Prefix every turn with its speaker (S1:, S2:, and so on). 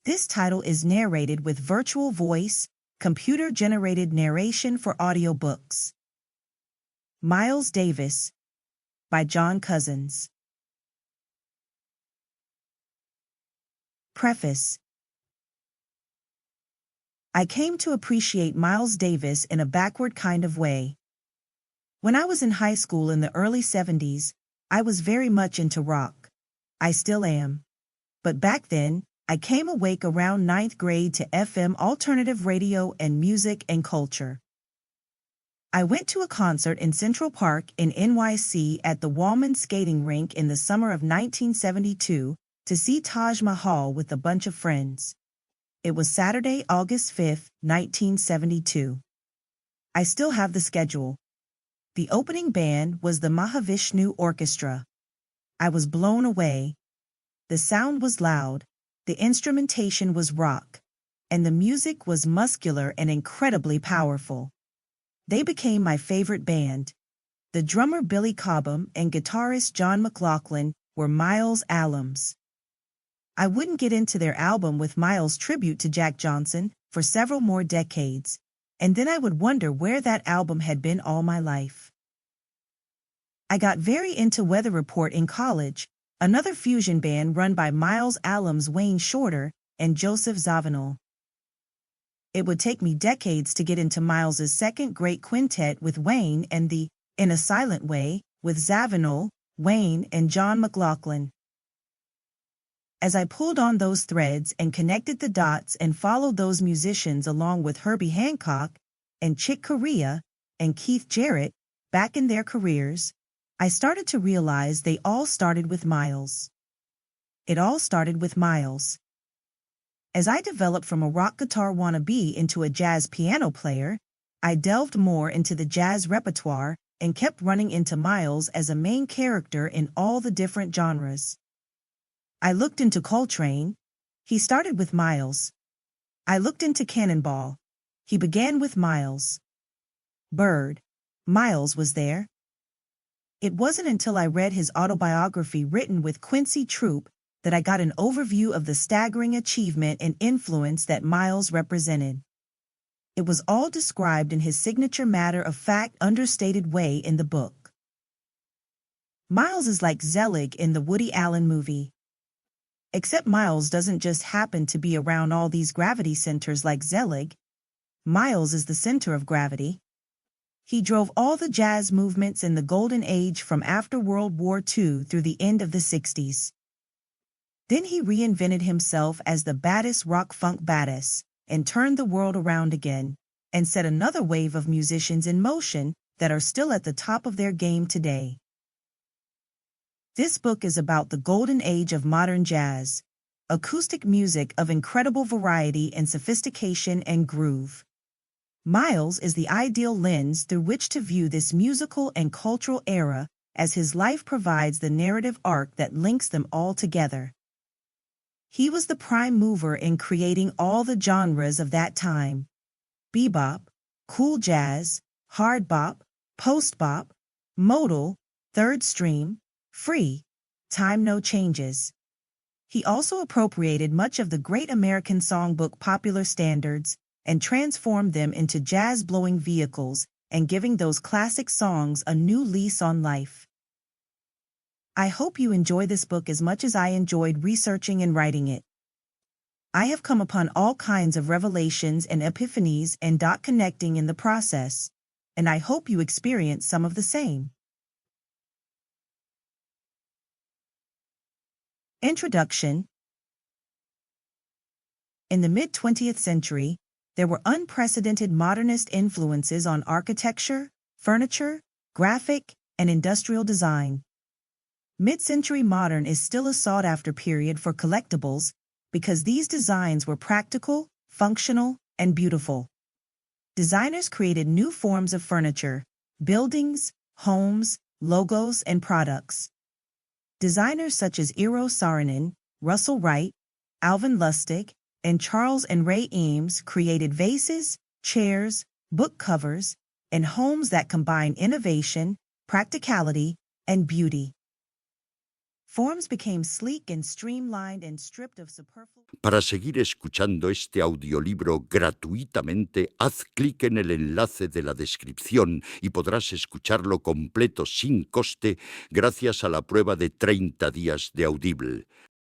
S1: This title is narrated with virtual voice, computer-generated narration for audiobooks. Miles Davis by John Cousins. Preface. I came to appreciate Miles Davis in a backward kind of way. When I was in high school in the early 70s, I was very much into rock. I still am. But back then, I came awake around 9th grade to FM alternative radio and music and culture. I went to a concert in Central Park in NYC at the Wallman skating rink in the summer of 1972 to see Taj Mahal with a bunch of friends. It was Saturday, August 5, 1972. I still have the schedule. The opening band was the Mahavishnu Orchestra. I was blown away. The sound was loud, the instrumentation was rock, and the music was muscular and incredibly powerful. They became my favorite band. The drummer Billy Cobham and guitarist John McLaughlin were Miles' alums. I wouldn't get into their album with Miles' tribute to Jack Johnson for several more decades, and then I would wonder where that album had been all my life. I got very into Weather Report in college, another fusion band run by Miles' alums Wayne Shorter and Joseph Zawinul. It would take me decades to get into Miles' second great quintet with Wayne and the In a Silent Way with Zawinul, Wayne, and John McLaughlin. As I pulled on those threads and connected the dots and followed those musicians along with Herbie Hancock and Chick Corea and Keith Jarrett back in their careers, I started to realize they all started with Miles. It all started with Miles. As I developed from a rock guitar wannabe into a jazz piano player, I delved more into the jazz repertoire and kept running into Miles as a main character in all the different genres. I looked into Coltrane. He started with Miles. I looked into Cannonball. He began with Miles. Bird. Miles was there. It wasn't until I read his autobiography written with Quincy Troupe that I got an overview of the staggering achievement and influence that Miles represented. It was all described in his signature matter-of-fact, understated way in the book. Miles is like Zelig in the Woody Allen movie. Except Miles doesn't just happen to be around all these gravity centers like Zelig. Miles is the center of gravity. He drove all the jazz movements in the golden age from after World War II through the end of the 60s. Then he reinvented himself as the baddest rock-funk badass, and turned the world around again, and set another wave of musicians in motion that are still at the top of their game today. This book is about the golden age of modern jazz, acoustic music of incredible variety and sophistication and groove. Miles is the ideal lens through which to view this musical and cultural era, as his life provides the narrative arc that links them all together. He was the prime mover in creating all the genres of that time: bebop, cool jazz, hard bop, post-bop, modal, third stream, free, time no changes. He also appropriated much of the great American songbook popular standards and transformed them into jazz-blowing vehicles and giving those classic songs a new lease on life. I hope you enjoy this book as much as I enjoyed researching and writing it. I have come upon all kinds of revelations and epiphanies and dot connecting in the process, and I hope you experience some of the same. Introduction. In the mid-20th century, there were unprecedented modernist influences on architecture, furniture, graphic, and industrial design. Mid-century modern is still a sought-after period for collectibles because these designs were practical, functional, and beautiful. Designers created new forms of furniture, buildings, homes, logos, and products. Designers such as Eero Saarinen, Russell Wright, Alvin Lustig, and Charles and Ray Eames created vases, chairs, book covers, and homes that combine innovation, practicality, and beauty. Forms became sleek and streamlined and stripped of superfluous.
S2: Para seguir escuchando este audiolibro gratuitamente, haz clic en el enlace de la descripción y podrás escucharlo completo sin coste gracias a la prueba de 30 días de Audible.